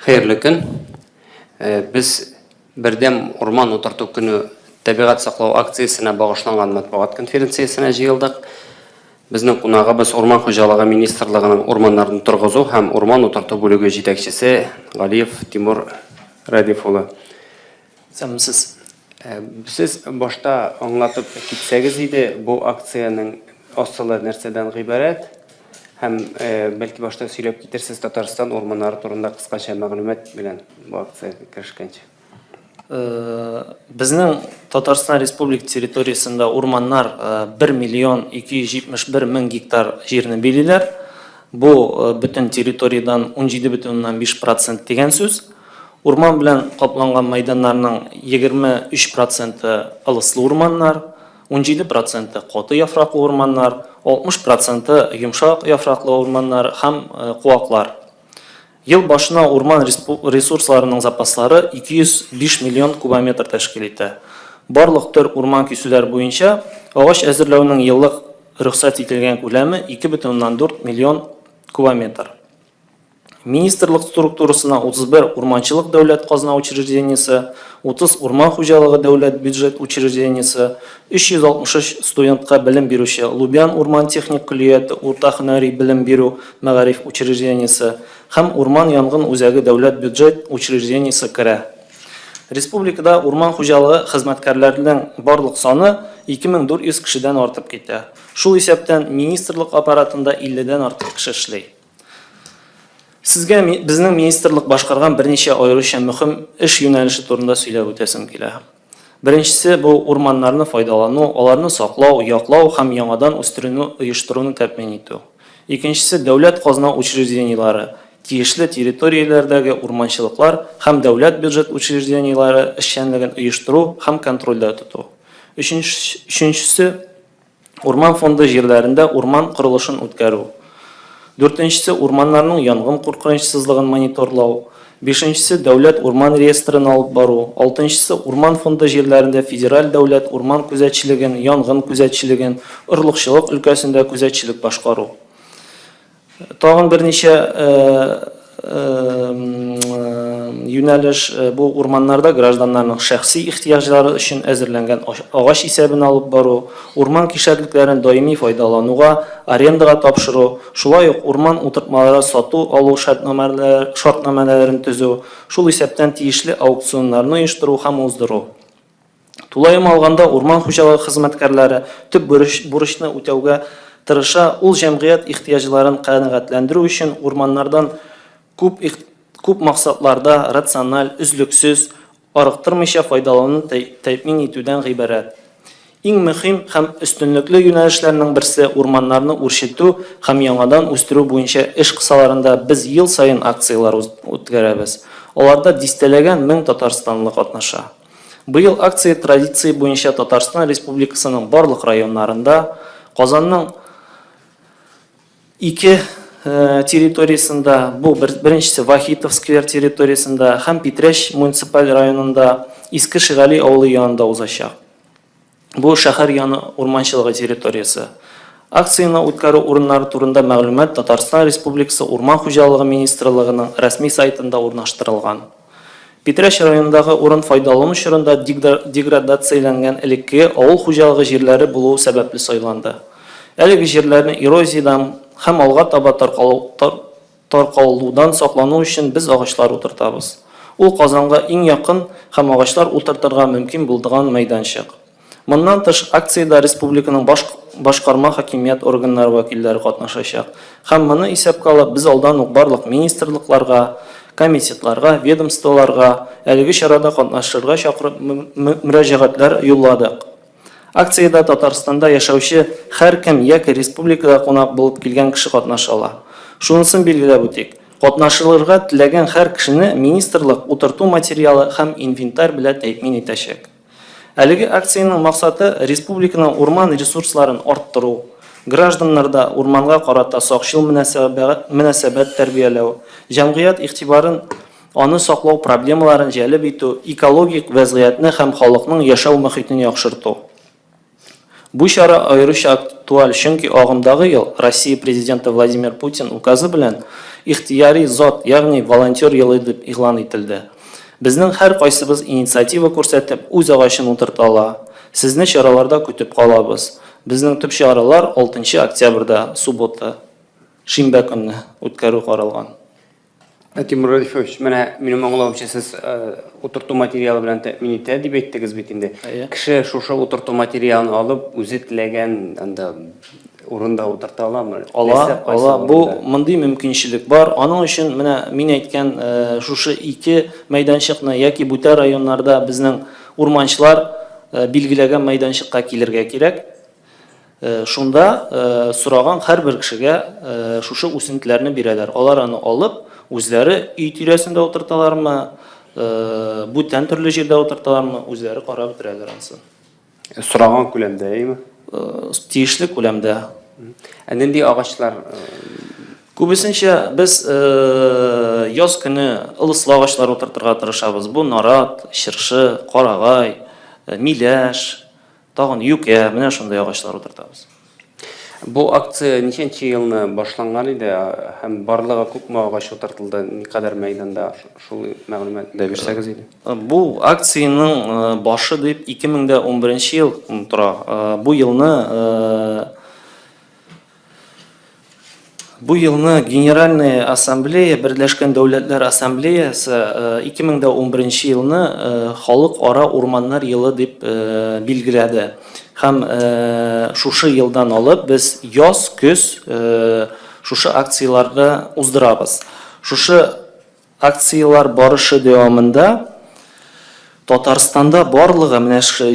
Xeyirli kun. Biz Бердем Урман утырту көне табигать саклау акциясына багышланган матбугат конференциясына җыелдык. Безнең кунагыбыз Урман хуҗалыгы министрлыгының урманнарын торгызу һәм урман утырту бүлеге җитәкчесе Галиев Тимур Радиф улы. Сәмсез. Сез башта аңлатып китсәгез иде, бу акцияның асылы нәрсәдән гыйбарәт? Һәм бәлки башта сөйләп китерсез Татарстан урманнары турында кыскача мәгълүмат белән бу акцияга киришкәнче. Безнең Татарстан Республика территориясында урманнар 1,271,000 гектар җирне билиләр. Бу бөтен территориядан 17,5% дигән сүз. Урман белән капланган майданнарның 23% ылыслы урманнар, 17% каты яфраклы урманнар, 60% йомшак яфраклы урманнар һәм куаклар. Ел башына урман ресурсларының запаслары 205 миллион кубометр тәшкил итә. Барлык төр урман кисүләр буенча агач әзерләүнең еллык рөхсәт ителгән күләме 2,4 миллион кубометр. Министрлык структурасына 31 урманчылык дәүләт казна учреждениесе, 30 урман хуҗалыгы дәүләт бюджет учреждениесе, 363 студентка белем бирүче Лубян урман техник көллияте урта һөнәри белем бирү мәгариф учреждениесе һәм урман янгын үзәге дәүләт бюджет учреждениесе керә. Республикада урман хуҗалыгы хезмәткәрләренең барлык саны 2400 кешедән артып китә. Шул исәптән министрлык аппаратында 50дән артык кеше эшли. Сезгә безнең министрлык башкарган берничә аеруча мөһим эш юнәлеше турында сөйләп үтәсем килә. Беренчесе бу урманнарны файдалану, аларны саклау, яклау һәм яңадан үстерүне оештыруны тәэмин итү. Икенчесе дәүләт казна учреждениелары, тиешле территорияләрдәге урманчылыклар һәм дәүләт бюджет учреждениелары эшчәнлеген оештыру һәм контрольдә тоту. Өченчесе урман фонды җирләрендә урман курылышын үткәрү. Дүртенчесе урманнарның янгын куркынычсызлыгын мониторлау. Бишенчесе дәүләт урман реестрын алып бару. Алтынчысы урман фонды җирләрендә федераль дәүләт урман күзәтчелеген, янгын күзәтчелеген, орлыкчылык өлкәсендә күзәтчелек башкару. Тагын берничә юнәлеш бу урманнарда гражданнарның шәхси ихтияҗлары өчен әзерләнгән агач исәбен алып бару, урман кишәрлекләрен даими файдалануга, арендага тапшыру, шулай ук урман утыртмалары сату алу шартнамәләрен төзү, шул исәптән тиешле аукционнарны оештыру һәм уздыру. Тулаем алганда урман хуҗалыгы хезмәткәрләре төп бурычны үтәүгә тырыша, ул җәмгыять ихтияҗларын канәгатьләндерү өчен урманнардан күп максатларда рациональ, үзлексез, арыктырмыйча файдалануны тәэмин итүдән гыйбарәт. Иң мөһим һәм өстенлекле юнәлешләрнең берсе урманнарны үрчетү һәм яңадан үстерү буенча эш кысаларында без ел сайын акциялар үткәрәбез. Аларда дистәләгән 1000 татарстанлы катнаша. Быел акция традиция буенча Татарстан Республикасының барлык районнарында, Казанның 2 территориясында, бу беренчесе Вахитов сквер территориясында һәм Питрәч муниципаль районында Иске Шигали авылы янында узачак. Бу шәһәр яны урманчылыгы территориясе. Акцияны үткәрү урыннары турында мәгълүмат Татарстан Республикасы Урман хуҗалыгы министрлыгының рәсми сайтында урнаштырылган. Питрәч районындагы урын файдалану чорында деградацияләнгән элекке авыл хуҗалыгы җирләре булуы сәбәпле сайланды. Әлеге җирләрне эрозиядан һәм алга таба таркалудан саклану өчен без агачлар утыртабыз. Ул Казанга иң якын һәм агачлар утыртырга мөмкин булдыган мәйданчык. Моннан тыш акциядә республиканың башкарма хакимият органнары вәкилләре катнашачак. Һәм моны исәпкә алып без алдан ук барлык министрлыкларга, комитетларга, ведомстволарга әлеге чарада катнашырга чакырып мөрәҗәгатьләр юлладык. Акциядә Татарстанда яшәүче һәркем яки республикада кунак булып килгән кеше катнаша ала. Шунысын билгеләп үтик. Катнашырга теләгән һәр кешене министрлык утырту материалы һәм инвентарь белән тәэмин итәчәк. Әлеге акциянең максаты республиканың урман ресурсларын арттыру, гражданнарда урманга карата сакчыл мөнәсәбәт тәрбияләү, җәмгыять игътибарын аны саклау проблемаларын җәлеп итү, экологик вазгыятьне һәм халыкның яшәү мөхитен яхшырту. Бу чара аеруча актуаль, чөнки агымдагы ел Россия президенты Владимир Путин указы белән ихтияри зат, ягъни волонтер елы дип игълан ителде. Безнең һәр кайсыбыз инициатива күрсәтеп үз агачын утырта ала. Сезне чараларда көтеп калабыз. Безнең төп чаралар 6 октябрьдә суббота, шимбә көнне үткәрү каралган. Тимур Радифович, минем аңлавымча сез утырту материалы белән тәэмин итә дип әйттегез бит инде. Кеше шушы утырту материалын алып, үзе теләгән анда урында утырта аламы? Ала, бу мондый мөмкинчелек бар. Аның өчен менә мин әйткән шушы 2 мәйданчыкны яки бүтән районнарда безнең урманчылар билгеләгән мәйданчыкка килергә кирәк. Шунда сораган һәрбер кешегә шушы үсентеләрне бирәләр. Алар аны алып, үзләре үй тирәсендә утырталармы, бүтән төрле җирдә утырталармы, үзләре карап бетерәләр ансын. Сораган күләмдә, әйме? Тиешле күләмдә. Нинди агачлар? Күбесенчә без яз көне ылыслы агачлар утыртырга тырышабыз. Бу нарат, чыршы, карагай, миләш, тагын юкә, менә шундый агачлар утыртабыз. Бу акция ничәнче елны башланган иде һәм барлыгы күпме агач утыртылды, никадәр мәйданда, шул мәгълүматны да бирсәгез иде. Бу акциянең башы дип 2011 ел тора. Бу елны Генеральная ассамблея, Берләшкән Дәүләтләр ассамблеясы 2011 елны халыкара урманнар елы дип билгеләде. Һәм шушы елдан алып без яз, көз шушы акцияларны уздырабыз. Шушы акциялар барышы дәвамында Татарстанда барлыгы менә 7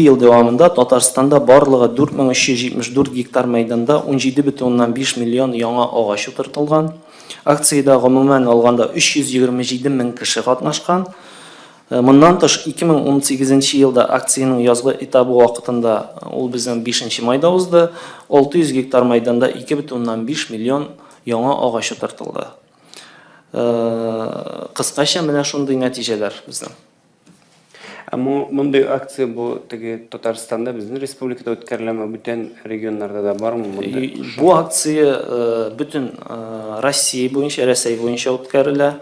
ел дәвамында Татарстанда барлыгы 4374 гектар мәйданда 17,5 миллион яңа агач утыртылган. Акциядә гомумән алганда 327 мең кеше катнашкан. Моннан тыш 2018 елда акциянең язгы этабы вакытында ул безнең 5 майда узды. 600 гектар мәйданда 2,5 миллион яңа агач утыртылды. Кыскача менә шундый нәтиҗәләр безнең. Мондай акция бу Татарстанда, безнең республикада үткәреләме, бүтән регионнарда да бармы монда? Бу акция бүтән Россия буенча, Рәсәй буенча үткәрелә.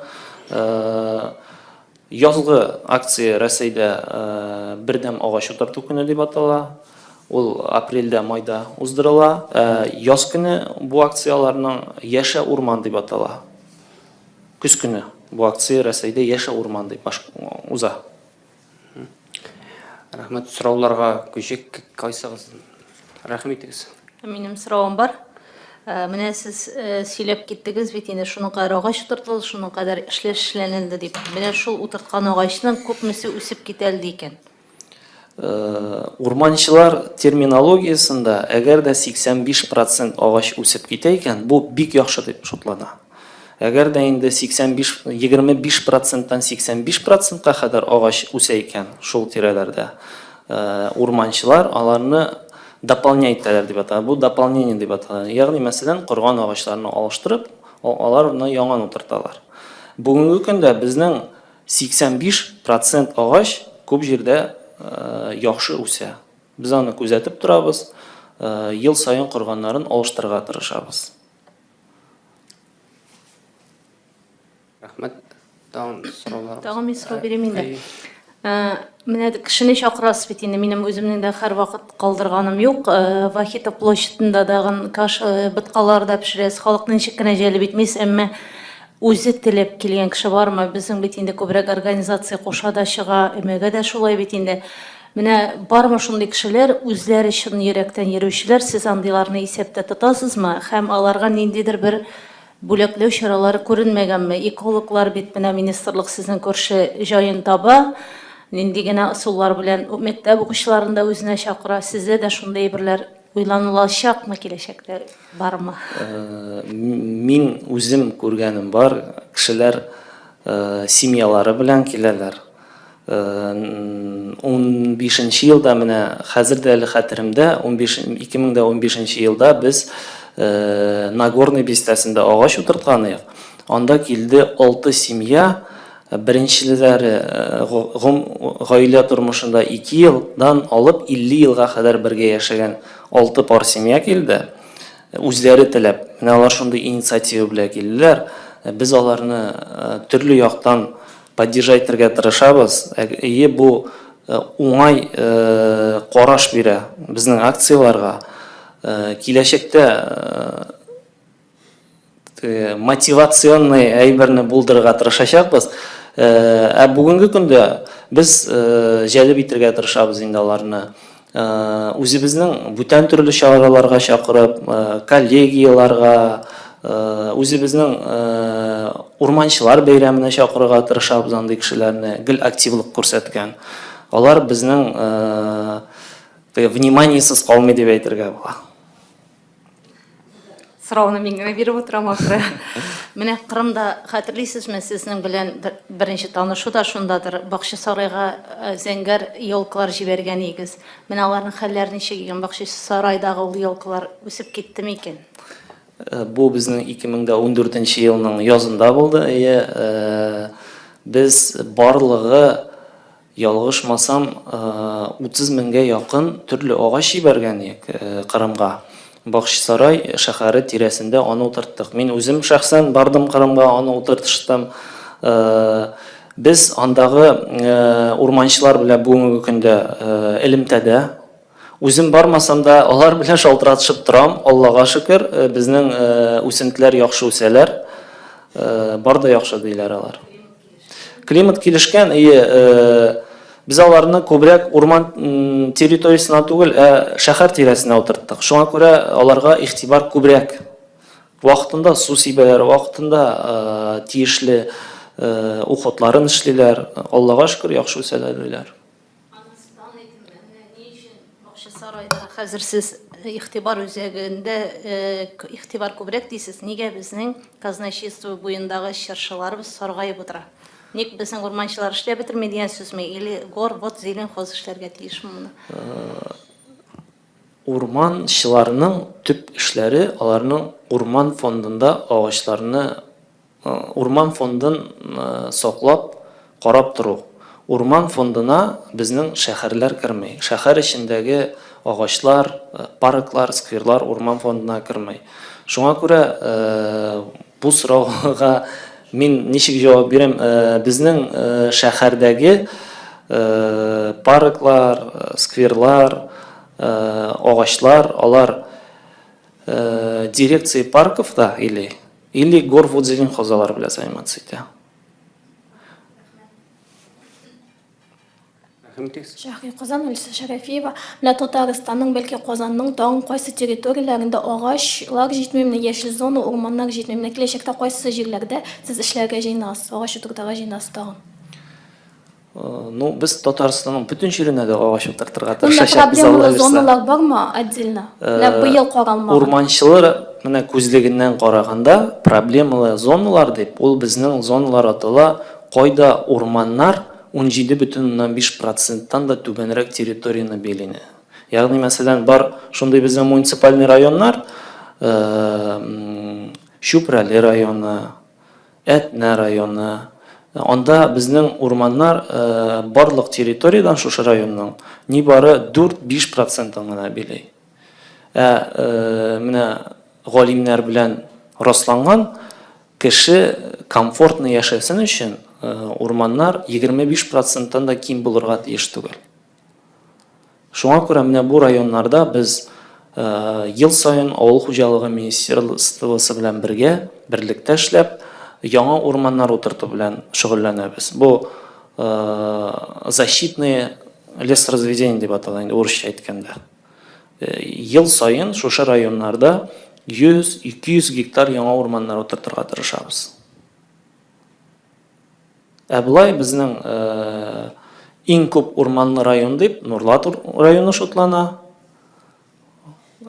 Язгы акция Рәсәйдә бердәм агач утырту көне дип атала. Ул апрельдә, майда уздырыла. Яз көне бу акцияларның Яшә урман дип атала. Көз көне бу акция Рәсәйдә Яшә урман дип уза. Рәхмәт, сорауларга күчек кайсыгыз? Рәхмәт итегез. Минем соравым бар. Менә сез сөйләп киттегез бит инде шуның кадәр агач утыртылды, шуның кадәр эшләнелде дип. Менә шул утырткан агачның күпмесе үсеп китәлде икән. Урманчылар терминологиясында әгәр дә 85% агач үсеп китә икән, бу бик яхшы дип шутлана. Әгәр дә инде 25%-тан 85%-ка кадәр агач үсә икән шул тирәләрдә, урманчылар аларны дополнять итәләр дип атала. Бу дополнение дип атала. Ягъни мәсәлән, курган агачларны алыштырып, аларны яңа утырталар. Бүгенге көндә безнең 85% агач күп җирдә яхшы үсә. Без аны күзәтеп торабыз, ел саен курганнарын алыштырырга тырышабыз. Рәхмәт. Тагын мисал бирәм инде. Менә кешене чакырасыз бит инде, минем үземнең дә һәр вакыт калдырганым юк. Вахита площадында дагы каш быткаларда пешерәс, халыкны ничек кенә җәлеп итмис, әмма үзе теләп килгән кеше бармы? Безнең бит инде күбрәк организация куша да чыга, эмәгә дә шулай бит инде. Менә бармы шундый кешеләр, үзләре чын йөрәктән йөрүчеләр, сез андыйларны исәптә тотасызмы? Һәм аларга ниндидер бер бүләкләү чаралары күренмәгәнме? Экологлар бит менә министрлык сезнең күрше җаен таба, нинди генә ысуллар белән мәктәп укучыларын да үзенә чакыра. Сездә дә шундый берләр уйланылачакмы киләчәктә, бармы? Мин үзем күргәнем бар, кешеләр семьялары белән киләләр. 15 елда менә хәзер дә әле хәтеремдә, 2015 елда без Нагорный бистәсендә агач утыртканбыз. Анда килде 6 семья, беренчеләре гаилә тормышында 2 елдан алып 50 елга кадәр бергә яшәгән 6 пар семья килде. үзләре теләп, менә алар шундый инициатива белән килделәр. Без аларны төрле яктан поддержать итәргә тырышабыз. Бу уңай караш бирә безнең акцияларга. Киләчәктә мотивационный әйберне булдырырга тырышачакбыз. Бүгенге көндә без җәлеп итәргә тырышабыз инде аларны. Үзебезнең бүтән төрле чараларга чакырып, коллегияларга, үзебезнең урманчылар бәйрәменә чакырырга тырышабыз андый кешеләрне, гел активлык күрсәткән. Алар безнең вниманиесыз калмый дип әйтергә була. Сорауны мин генә биреп утырам ахры. Менә Кырымда хәтерлисезме, сезнең белән беренче танышуда шундадыр, Бакчасарайга зәңгәр елкалар җибәргән игез. Менә аларның хәлләре ничек икән? Бакчасарайдагы ул елкалар үсеп киттеме икән? Бу безнең 2014 елның язында булды. Без барлыгы ялгышмасам 30 меңгә якын төрле агач җибәргән идек Кырымга. Бакчасарай шәһәре тирәсендә аны утырттык. Мин үзем шәхсән бардым Кырымга, аны утыртыштым. Без андагы урманчылар белән бүгенге көндә элемтәдә үзем бармасам да алар белән шалтыратышып торам. Аллага шөкер, безнең үсентеләр яхшы үсәләр. Бар да яхшы диләр алар. Климат килешкән, biz аларны күбрәк урман территориясына түгел, шәһәр тирәсенә утырттык. Шуңа күрә аларга игътибар күбрәк. Вакытында су сибәләр, вакытында тиешле ухотларын эшлиләр. Аллага шөкер, яхшы үсәләр диләр. Бакчасарайда хәзер сез игътибар үзәгендә игътибар күбрәк дисез. Нигә безнең казначейство буендагы чыршыларыбыз саргаеп утыра? Ник безнең урманчылар эшләп бетерми дигән сүзме? Или горвод зеленхоз эшләргә тиешме моны? Урманчыларның төп эшләре аларның урман фондында агачларны, урман фондын саклап, карап тору. Урман фондына безнең шәһәрләр кермәй. Шәһәр эчендәге агачлар, парклар, скверлар урман фондына кермәй. Шуңа күрә бу сорауга мин ничек җавап бирәм? Безнең шәһәрдәге парклар, скверлар, агачлар, алар дирекция парков да или горводзеленхозалар белән займаться итә. Шәһри Казан өлкәсе Шәрәфиева, менә Татарстанның, бәлки Казанның тагын кайсы территорияләрендә агачлар җитмәй, менә яшел зона, урманнар җитмәй, менә киләчәктә кайсы җирләрдә сез эшләргә җыенасыз, агач утыртырга җыенасыз тагын? Без Татарстанның бүтән җиренә дә агач утыртырга Монда тырышабыз. проблемалы зоналар бармы отдельно? Менә быел каралмаган. Урманчылар менә күзлегеннән караганда проблемалы зоналар дип, ул безнең зоналар атала, кайда урманнар 17,5%-тан да түбәнрәк территорияны билене. Ягъни мәсәлән бар шундый безнең муниципаль районнар, Чүпрәле районы, Әтнә районы. Анда безнең урманнар барлык территориядан шушы районның нибары 4-5%-ын гына билей. Менә галимнәр белән расланган кеше комфортны яшәсен өчен урманнар 25%-тан да ким булырга тиеш түгел. Шуңа күрә менә бу районнарда без ел сайын авыл хуҗалыгы министрлыгы белән бергә берлектә эшләп яңа урманнар утырту белән шөгыльләнәбез. Бу защитные лесоразведения дип атала инде урысча әйткәндә. Ел сайын шушы районнарда 100-200 гектар яңа урманнар утыртырга тырышабыз. Булай безнең иң күп урманлы район дип Нурлат районы шутлана.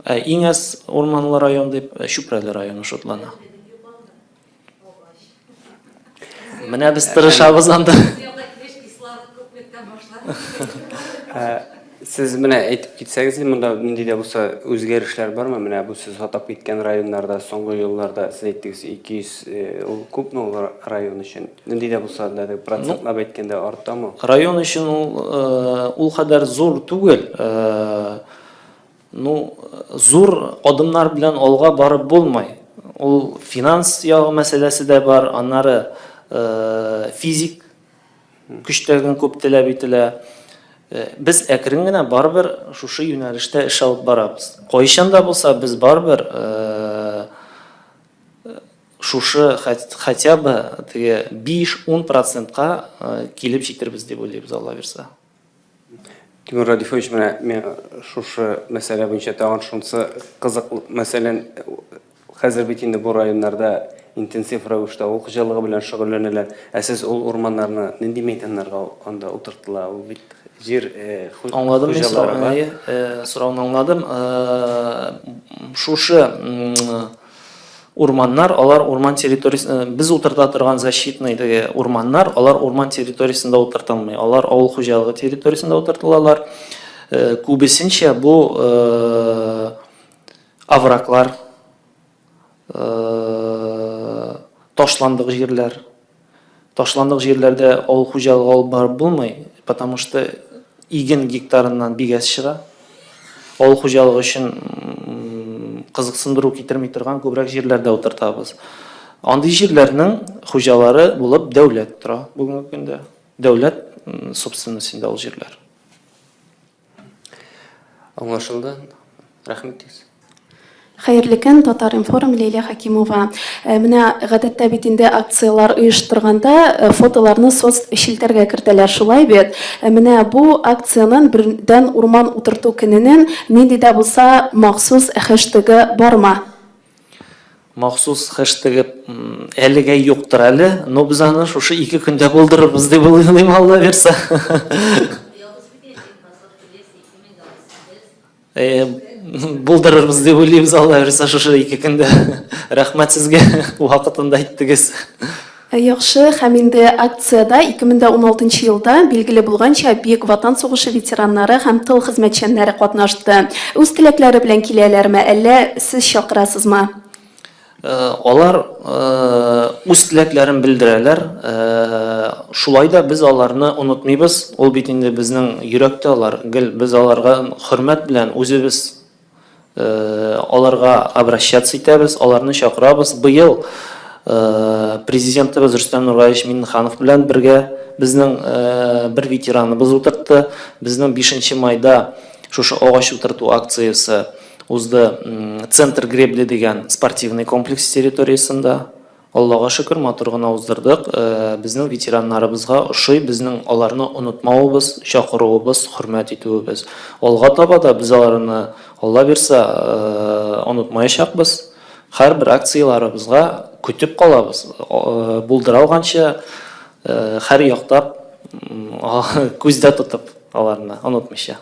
Иң аз урманлы район дип Чүпрәле районы шутлана. Менә без тырышабыз анда. Сез менә әйтеп китсәгез, монда нинди дә булса үзгәрешләр бармы? Менә бу сез атап киткән районнарда, соңгы елларда сез әйттегез 200 ул күпме ул район өчен? Нинди дә булса да процентлап әйткәндә артамы? Район өчен ул кадәр зур түгел. зур адымнар белән алга барып булмай. Ул финанс ягы мәсьәләсе дә бар, аннары физик көчтәген күп таләп ителә. Без әкрен генә барбер шушы юнәлештә эш алып барабыз. Кайчан да булса без барбер шушы хотя бы 5-10%ка килеп җитербез дип уйлыйбыз, Алла бирсә. Тимур Радифович, мен шушы мәсьәлә буенча тагын шунысы кызык. Мәсәлән, хәзер бит инде бу районнарда интенсив рәвештә ул хуҗалыгы белән шөгыльләнәләр. Сез ул урманнарны нинди мәйданнарга анда утыртыла? Ул бит җир Аңладым, сорауны аңладым. Шушы урманнар, алар урман территориясында, без утырта торган защитный урманнар, алар урман территориясында утыртылмый. Алар авыл хуҗалыгы территориясында утыртылалар. Күбесенчә бу авраклар, ташландык җирләр. Ташландык җирләрдә авыл хуҗалыгы алып барып булмый, потому что иген гектарыннан бик аз чыга. Авыл хуҗалыгы өчен кызыксындыру китерми торган күбрәк җирләрдә утыртабыз. Андый җирләрнең хуҗалары булып дәүләт тора бүгенге көндә. Дәүләт собственностенда ул җирләр. Аңлашылды. Рәхмәт. Хәерле көн, Татар информ, Лилия Хакимова. Менә гадәттә бит инде акциялар оештырганда фотоларны соцшилтәргә кертәләр, шулай бит. Менә бу акциянең бердән урман утырту көненең нинди дә булса махсус хэштегы бармы? Махсус хэштеги әлегә юктыр әле, но без аны шушы 2 көндә булдырырбыз дип уйлыйм, Алла бирсә. Булдырырбыз дип уйлыйбыз, Алла бирсә шушы 2 көндә. Рәхмәт сезгә, вакытында әйттегез. Яхшы, һәм инде акцияда 2016 елда билгеле булганча Бөек Ватан сугышы ветераннары һәм тыл хезмәтчәннәре катнашты. Үз теләкләре белән киләләрме, әллә сез чакырасызмы? Алар үз теләкләрен белдерәләр. Шулай да без аларны онытмыйбыз. Ул бит инде безнең йөрәктә алар. Без аларга хөрмәт белән үзебез аларга обращаться итәбез, аларны чакырабыз. Быел президентыбыз Рөстәм Нургаевич Миннеханов белән бергә безнең бер ветераныбыз утыртты. Безнең 5 майда шушы агач утырту акциясе узды. Центр гребли дигән спортивный комплекс территориясында. Аллага шөкер, матур гына уздырдык. Безнең ветераннарыбызга ошый, безнең аларны онытмавыбыз, чакыруыбыз, хөрмәт итүебез. Алга таба да біз аларны, Алла бирсә, онытмаячакбыз. Һәрбер акцияларыбызга көтеп калабыз. Булдыра алганча һәр яктап күздә тотып аларны онытмыйча.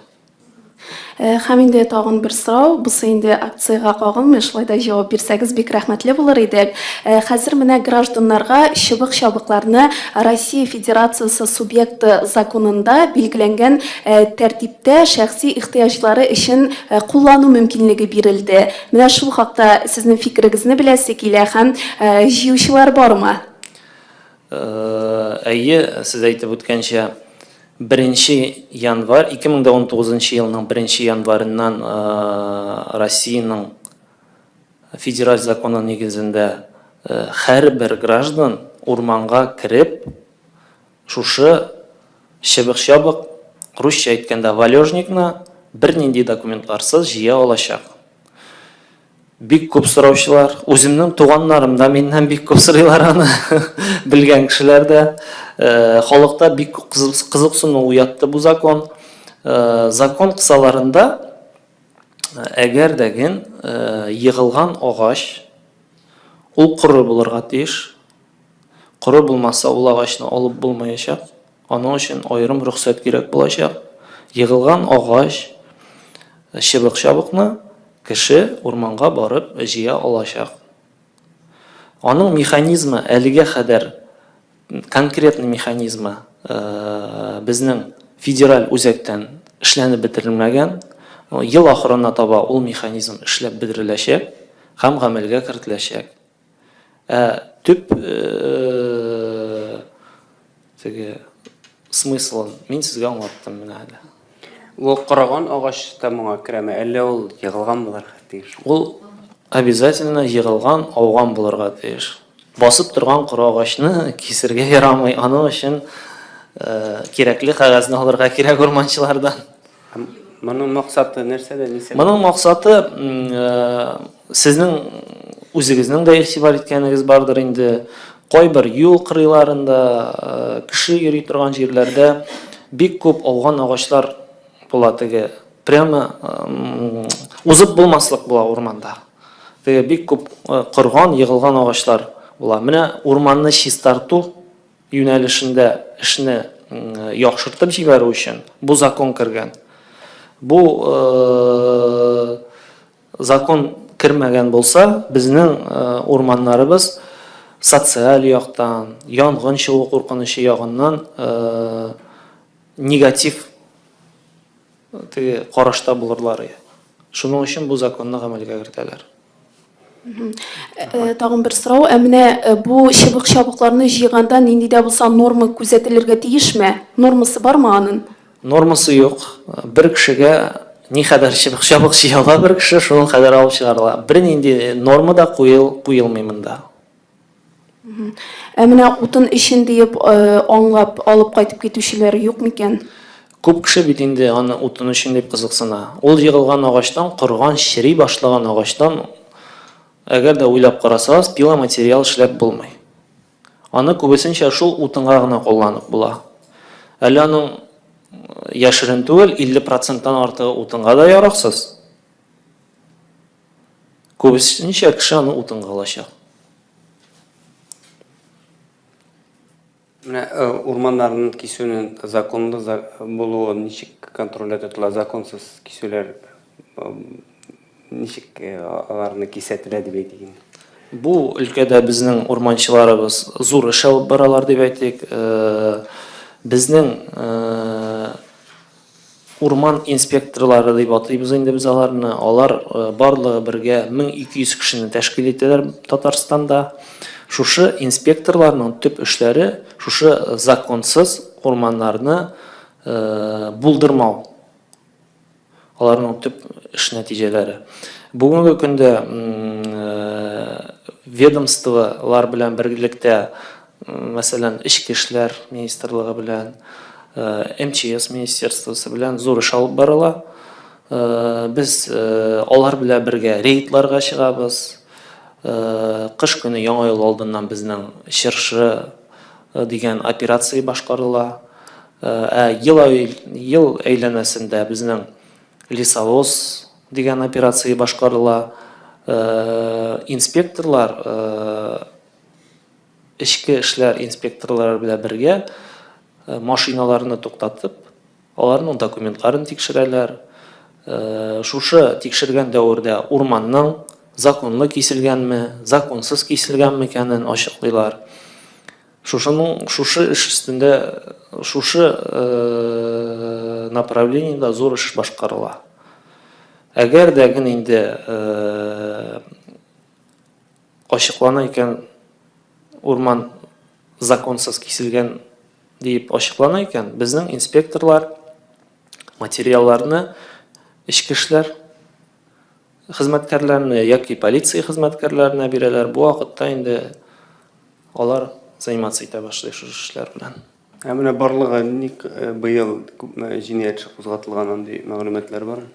Һәм инде тагын бер сорау, бусы инде акцияга кагылмый, шулай да җавап бирсәгез бик рәхмәтле булыр иде. Хәзер менә гражданнарга чыбык-чабыкларны Россия Федерациясе субъекты законында билгеләнгән тәртиптә шәхси ихтыяҗлары өчен куллану мөмкинлеге бирелде. Менә шул хакта сезнең фикерегезне беләсе килә һәм җыючылар бармы? Әйе, сез әйтеп үткәнчә 1 январь 2019 елның 1 январыннан Россиянең федераль законы нигезендә һәрбер граждан урманга кирип, шушы чыбык-чабык, русча әйткәндә валежникны бернинди документларсыз җыя алачак. Бик күп сораучылар, үземнең туганнарым да миннән бик күп сорыйлар аны, белгән кешеләр дә. Халыкта бик кызыксыну уятты бу закон. Закон кысаларында әгәр дәген йыгылган агач ул куры булырга тиеш. Куры булмаса ул агачны алып булмаячак. Аның өчен аерым рөхсәт кирәк булачак. Йыгылган агач, чыбык-чабыкны кеше урманга барып җыя алачак. Аның механизмы әлегә кадәр конкретный механизмы безнең федераль үзәктән эшләнеп бетерелмәгән. Ел ахырына таба ул механизм эшләп бетереләчәк һәм гамәлгә кертеләчәк. Төп теге смыслын мин сезгә аңлаттым менә әле. Ол құраған ағаш та моңа кереме, әллә ул егылган булар тиеш. Ул обязательно егылган, ауган булырга тиеш. Басып торган коры агачны кисергә ярамый. Аның өчен кирәкле кагазны алырга кирәк урманчылардан. Моның максаты нәрсәдә, нисә? Моның максаты сезнең үзегезнең дә игътибар иткәнегез бардыр инде. Кайбер юл кырыйларында, кеше йөри торган җирләрдә бик күп ауган агачлар була теге. Прямо узып булмаслык була урманда. Теге бик күп кырган, егылган агачлар була. Менә урманны чистарту юнәлешендә эшне яхшыртып җибәрү өчен бу закон кергән. Бу закон кирмәгән булса, безнең урманнарыбыз социаль яктан, янгын чыгу куркынычы ягыннан негатив теге карашта булырлар. Шуның өчен бу законны гамәлгә кертәләр. Тагын бер сорау, менә бу чыбык-чабыкларны җыйганда нинди дә булса норма күзәтелергә тиешме? Нормасы бармы аның? Нормасы юк. Бер кешегә ни кадәр чыбык-чабык җыяла бер кеше, шуның кадәр алып чыгарыла. Бер нинди норма да куелмый монда. Менә утын өчен диеп аңлап алып кайтып китүчеләр юк микән? Күп кеше бит инде аны утын өчен дип кызыксына. Ул җыгылган агачтан, корган, чири башлаган агачтан әгәр дә уйлап карасагыз, пиломатериал эшләп булмый. Аны күбесенчә шул утынга гына кулланып була. Әле аның яшерен түгел, 50%-тан артыгы утынга да яраксыз. Күбесенчә кеше аны утынга алачак. Менә урманнарның кисүнең законлы булуы ничек контроль ителә, законсыз кисүләр ничек аларны кисәтелә дип әйтик. Бу өлкәдә безнең урманчыларыбыз зур эш алып баралар дип әйтик. Безнең урман инспекторлары дип атыйбыз инде без аларны. Алар барлыгы бергә 1200 кешене тәшкил итәләр Татарстанда. Шушы инспекторларның төп эшләре шушы законсыз урманнарны булдырмау. Аларның төп эш нәтиҗәләре. Бүгенге көндә ведомстволар белән бергәлектә, мәсәлән, Ичке эшләр министрлыгы белән, МЧС министерствосы белән зур эш алып барыла. Без алар белән бергә рейдларга чыгабыз. Кыш көне яңа ел алдыннан безнең чыршы дигән операция башкарыла. Ел әйләнәсендә безнең лесовоз дигән операция башкарыла. Инспекторлар, Ичке эшләр инспекторлары белән бергә машиналарны туктатып, аларның документларын тикшерәләр. Шушы тикшергән дәврдә урманның законлы киселгәнме, законсыз киселгәнме икәнен ачыклыйлар. Шушы эш өстендә, шушы направлениедә зур эш башкарыла. Әгәр дә инде ачыклана икән, урман законсыз киселгән дип ачыклана икән, безнең инспекторлар материалларны Ичке эшләр хезмәткәрләренә яки полиция хезмәткәрләренә бирәләр. Бу вакытта инде алар заниматься итә башлый шушы эшләр белән. Менә барлыгы ник быел күпме җинаять эше кузгатылган, андый мәгълүматлар бар?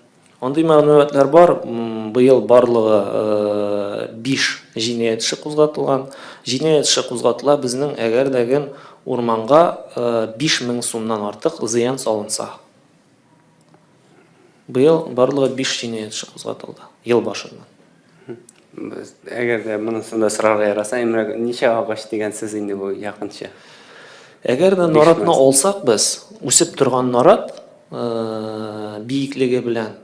Андый мәгълүматлар бар. Быел барлыгы 5 җинаять эше кузгатылган. Җинаять эше кузгатыла безнең әгәр дә урманга 5000 сумнан артык зыян салынса. Быел барлыгы 5 җинаять эше кузгатылды ел башыннан. Әгәр дә монысын да сорарга яраса, ничә агач дигәнсез инде бу якынча? Әгәр дә наратны алсак без, үсеп торган нарат биеклеге белән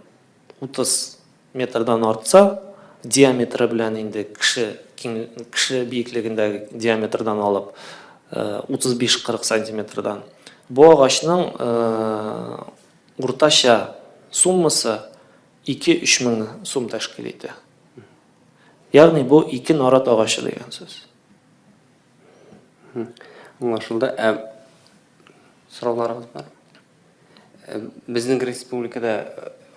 30 метрдан артса, диаметры белән инде кеше биеклегендәге диаметрдан алып 35-40 сантиметрдан. Бу агачның уртача суммасы 2-3 мең сум тәшкил итә. Ягъни бу 2 нарат агачы дигән сүз. Аңлашылды. Сорауларыгыз бар? Безнең республикада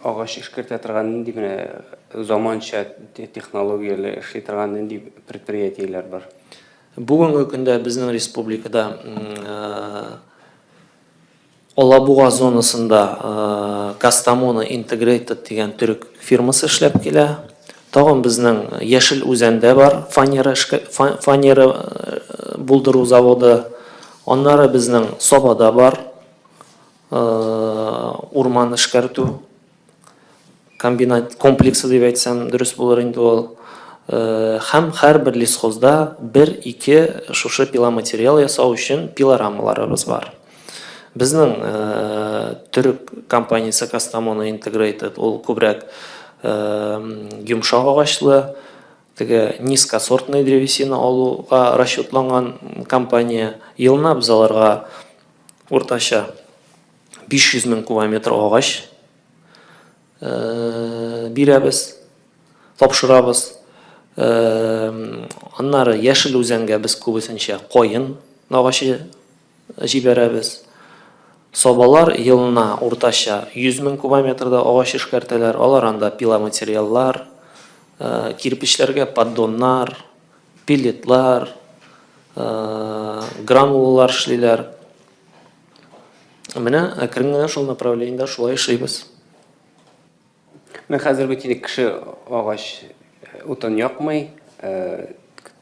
агач эшкәртә торган нинди менә заманча технологияле эшли торган нинди предприятиеләр бар? Бүгінгі күндә біздің республикада Алабуга зонасында Кастамоны Integrated деген түрік фирмасы эшләп килә. Тагын безнең Яшел Үзәндә бар фанера булдыру заводы. Аннары безнең Собада бар урман эшкәртү комбинат комплексы дип әйтсәм дөрес булыр инде ул. Һәм һәрбер лесхозда 1-2 шушы пиломатериал ясау өчен пилорамаларыбыз бар. Безнең төрек компаниясе Кастамоны Integrated ул күбрәк йомшак агачлы, теге низкосортный древесина алуга расчетланган компания. Елына без аларга уртача 500 мең кубометр агач бирәбез, тапшырабыз. Аннары Яшел Үзәнгә без күбесенчә кайын агачы җибәрәбез. Собалар елына уртача 100 мең кубометрда агач эшкәртәләр. Алар анда пиломатериаллар, кирпечләргә поддоннар, пеллетлар, гранулалар эшлиләр. Менә әкрен генә шул направлениедә шулай эшлибез. Мен хәзер бит инде кеше агач утын якмый,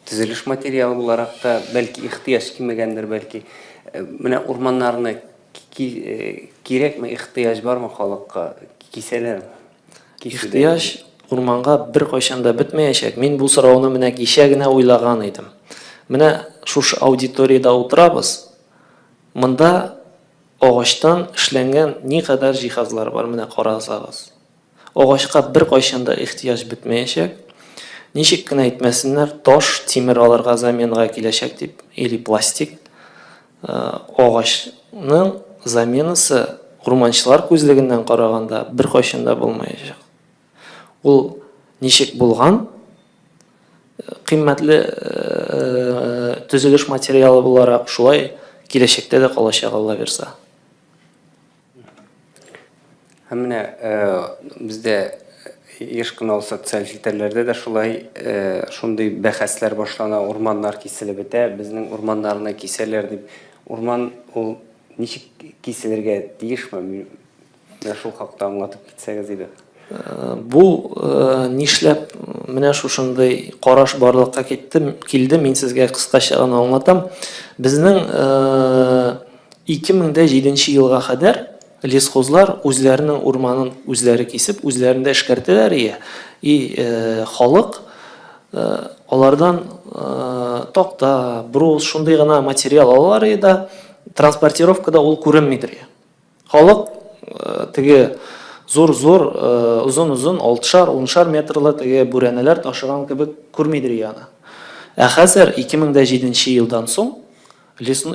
төзелеш материалы буларак та бәлки ихтыяҗ кимәгәндер, бәлки менә урманнарны кирәкме, ихтыяҗ бармы халыкка, кисәләр? Ихтыяҗ урманга бер кайчан да бетмәячәк. Мин бу сорауны менә кичә генә уйлаган идем. Менә шушы аудиторияда утырабыз. Монда агачтан эшләнгән никадәр җиһазлар бар, менә карасагыз. Агачка бер кайчан да ихтыяҗ бетмәячәк. Ничек кенә әйтмәсеннәр, таш, тимер аларга заменга киләчәк дип, или пластик. Агачның заменасы урманчылар күзлегеннән караганда бер кайчан да булмаячак. Ул ничек булган? Кыйммәтле төзелеш материалы буларак шулай киләчәктә дә калачак, Алла бирсә. Һәм менә бездә еш кына социаль фитерләрдә дә шулай шундый бәхәсләр башлана, урманнар киселеп бетә, безнең урманнарны кисәләр дип. Урман ул ничек киселергә тиешме? Менә шул хакта аңлатып китсәгез иде. Бу нишләп менә шушындый караш барлыкка килде, мин сезгә кыскача гына аңлатам. Безнең 2007 елга кадәр лесхозлар үзләренең урманын үзләре кисеп, үзләрендә эшкәртәләр и халык алардан токта, брус, шундый гына материал алалар иде, транспортировкада ул күренмидер. Халык теге зур-зур, узун-узун 6-10 метрлы теге бүрәнәләр ташыган кебек күрмидер яны. Хәзер 2007 елдан соң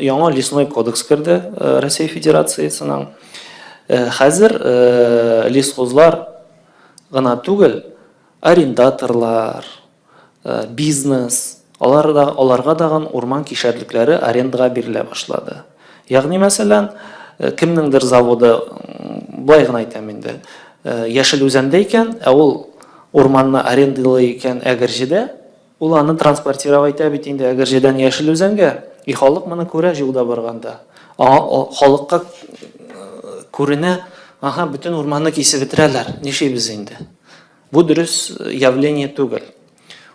яңа лесной кодекс керде Россия Федерациясының. Хәзер лесхозлар гына түгел, арендаторлар, бизнес, аларга даган урман кишәрлекләре арендага бирелә башлады. Ягъни мәсәлән, кемнеңдер заводы, былай гына әйтәм инде, Яшел Үзәндә икән, ул урманны арендалый икән Әгерҗедә, ул аны транспортировать итә бит инде Әгерҗедән Яшел Үзәнгә. И халык моны күрә юлда барганда. Халыкка күренә, бөтен урманны кисеп бетерәләр. Нишибез инде? Бу дөрес явление түгел.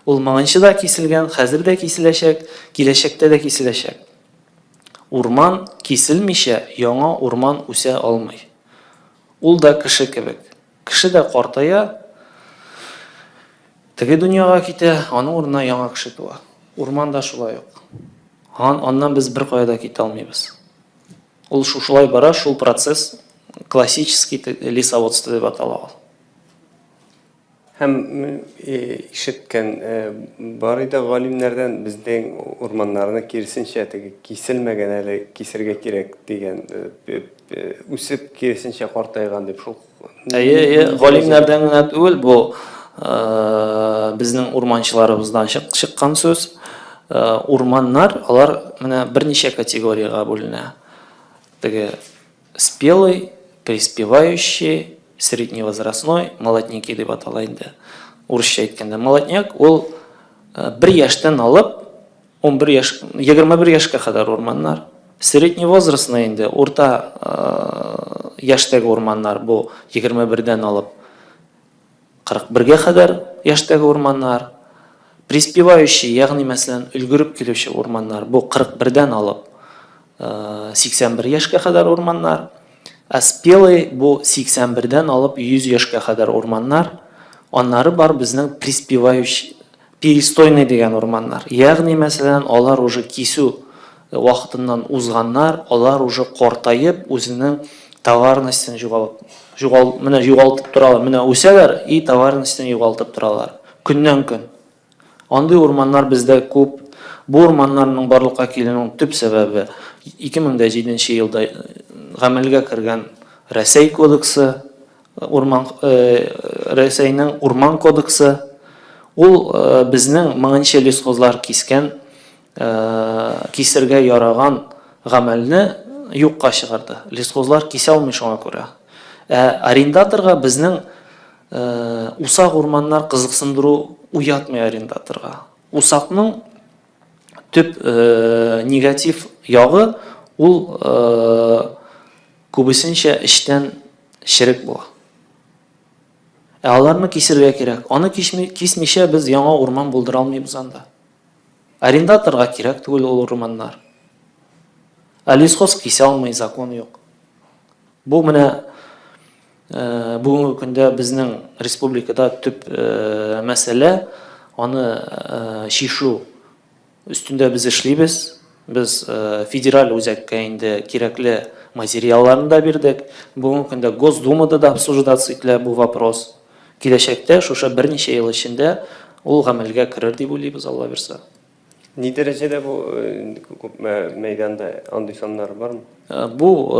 Ул моңынчы да киселгән, хәзер дә киселәчәк, киләчәктә дә киселәчәк. Урман киселмичә яңа урман үсә алмый. Ул да кеше кебек. Кеше дә картая, теге дөньяга китә, аның урынына яңа кеше туа. Урман да шулай ук. Аннан без бер кайда китә алмыйбыз. Ул шулай бара, шул процесс классический лесоводство дип атала. Һәм ишеткән бар иде галимнәрдән безнең урманнарны киресенчә теге киселмәгән, әле кисергә кирәк дигән, үсеп киресенчә картайган дип шул. Галимнәрдән генә түгел, бу безнең урманчыларыбыздан чыккан сүз. Урманнар, алар менә берничә категорияга бүленә. Теге спелый, преуспевающий, средневозрастной, молодняки деп атала инде. Урысча әйткәндә, молодняк ул 1 яшьтән алып 21 яшькә кадәр урманнар. Средневозрастный инде урта яшьтәге урманнар бу 21дән алып 41гә кадәр яшьтәге урманнар. Преуспевающий, ягъни мәсәлән, өлгереп килүче урманнар бу 41дән алып 81 яшькә кадәр урманнар. А спелый бу 81дән алып 100 яшькә кадәр урманнар. Аннары бар безнең преуспевающий, перестойный дигән урманнар. Ягъни мәсәлән, алар уже кисү вакытыннан узганнар, алар уже картаеп, үзенең товарностен югалтып торалар. Менә үсәләр и товарностен югалтып торалар. Көннән-көн. Андый урманнар бездә күп. Бу урманнарның барлыкка килүенең төп сәбәбе 2007 елда гамәлгә кергән Рәсәй кодексы, Рәсәйнең урман кодексы. Ул безнең моңынча лесхозлар кискән, кисергә яраган гамәлне юкка чыгарды. Лесхозлар кисә алмый шуңа күрә. Арендаторга безнең усак урманнар кызыксындыру уятмый арендаторга. Усакның төп негатив ягы ул күбесенчә эштән ширек була. Аларны кисергә кирәк. Аны кисмичә без яңа урман булдыра алмыйбыз анда. Арендаторга кирәк түгел ул урманнар. Лесхоз кисә алмый, закон юк. Бу менә бүгенге көндә безнең республикада төп мәсьәлә, аны шишу өстендә без эшлибез. Без федераль үзәккә инде кирәкле материалларны да бирдек. Бүгенге көндә Госдумада да обсуждация ителә бу вопрос. Киләчәктә шушы берничә ел эчендә ул гамәлгә керер дип уйлыйбыз, Алла бирсә. Ни дәрәҗәдә бу мәйданда андый саннар бармы? Бу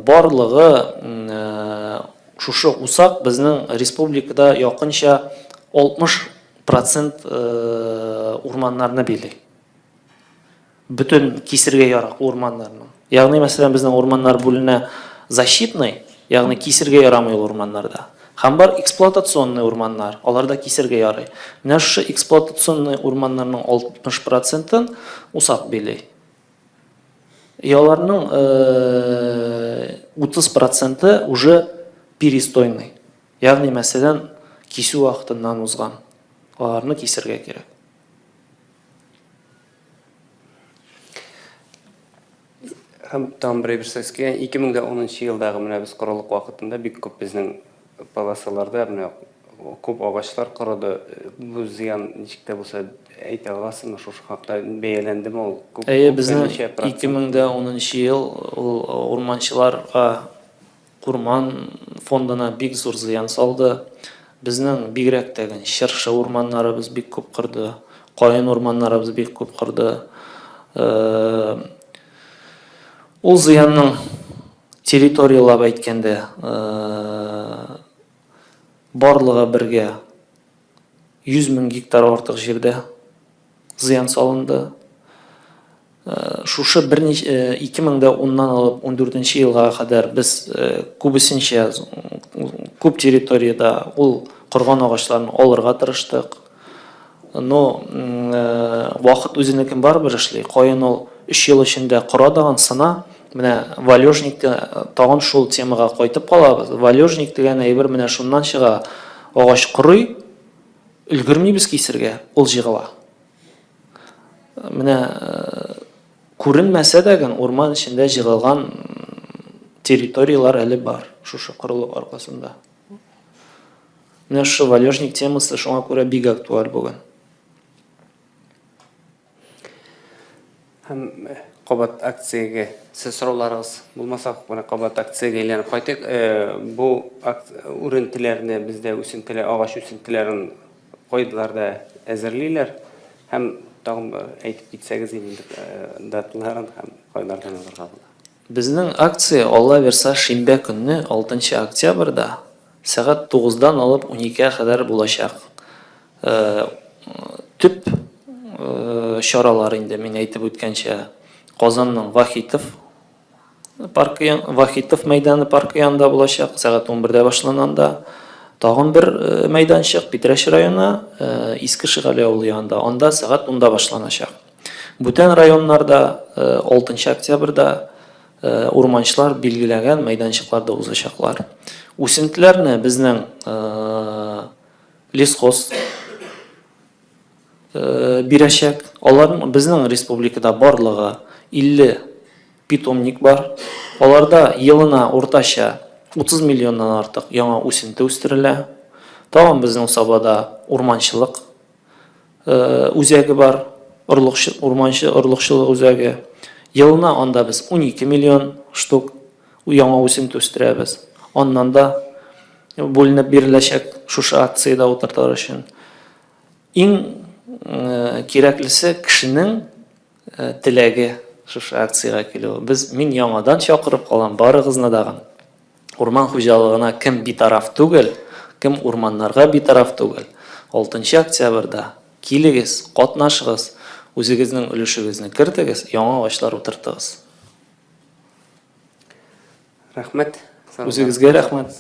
барлыгы шушы усак безнең республикада якынча 60% урманнарны били. Бүтән кисергә ярак урманнарны. Ягъни мәсәлән безнең урманнар бүленә защитный, ягъни кисергә ярамый урманнарда. Һәм бар эксплуатационный урманнар, аларда кисергә ярый. Менә шушы эксплуатационный урманнарның 60%-ын усак били. Аларның 30%-ы уже перестойный. Ягъни мәсәлән кисү вакытыннан узган. Аларны кисергә кирәк. Һәм там бер сөзгә 2010 елдагы менә без корылык вакытында бик күп безнең полосаларда менә күп агачлар корыды. Бу зыян ничектә булса әйтә аласызмы, шушы хакта бәяләндеме ул? Безнең 2010 ел ул урманчыларга урман фондына бик зур зыян салды. Безнең бигрәк тәгән шыршы урманнарыбыз бик күп кырды, кайын урманнарыбыз бик күп кырды. Ул зыянның территориялап әйткәндә барлыгы бергә 100 000 гектар артык җирдә зыян салынды. Шушы 2010-нан алып 14 елга кадәр без күбесенчә күп территорияда ул кырган агачларны алырга тырыштык. Но вакыт үзенекен барбыр эшли. Кайын ул 3 ел эчендә кыра дигән сына. Менә валежникта тагын шул темага кайтып калабыз. Валежник дигән әйбер менә шуннан чыга. Агач кырый, өлгермибез кисергә, ул җыгыла. Менә күренмәсә дә урман эчендә җыгылган территориялар әле бар, шушы кырылык аркасында. Менә шу валежник темасы шуңа күрә бик актуаль бүген. Һәм кабат акциягә сез сорауларыгыз булмаса, менә кабат акциягә әйләнеп кайтыйк. Бу үрентеләрне бездә үсентеләр, агач үсентеләрен койдылар да әзерлиләр. Һәм тагын әйтеп китсәгез инде даталарын һәм кайлардан алырга була. Безнең акция Алла верса шимбә көнне 6 октябрьдә сәгать 9-дан алып 12-гә кадәр булачак. Төп чаралар инде мин әйтеп үткәнчә Казанның Вахитов паркы, Вахитов мәйданы паркы янында булачак, сәгать 11-дә башлананда. Тагын бер мәйданчык Питрәш районы, Иске Шигали авылы янында, анда сәгать 10-да башланачак. Бүтән районнарда 6 октябрьдә урманчылар билгеләгән мәйданчыкларда узачаклар. Үсентеләрне безнең лесхоз бирәчәк. Аларның безнең республикада барлыгы 50 питомник бар. Аларда елына ортача 30 миллионнан артык яңа үсенте үстерелә. Тагын безнең Сабада урманчылык үзәге бар, урманчылык үзәге. Елына анда без 12 миллион штук яңа үсенте үстерәбез. Аннан да бүленеп биреләчәк шушы акциядә утыртыр өчен. Иң кирәклесе кешенең теләге шушы акцияга килү. Мин яңадан чакырып калам барыгызны дагы. Урман хуҗалыгына кем битараф түгел, кем урманнарга битараф түгел. 6 октябрьдә килегез, катнашыгыз, үзегезнең өлешегезне кертегез, яңа агачлар утыртыгыз. Рәхмәт. Үзегезгә рәхмәт.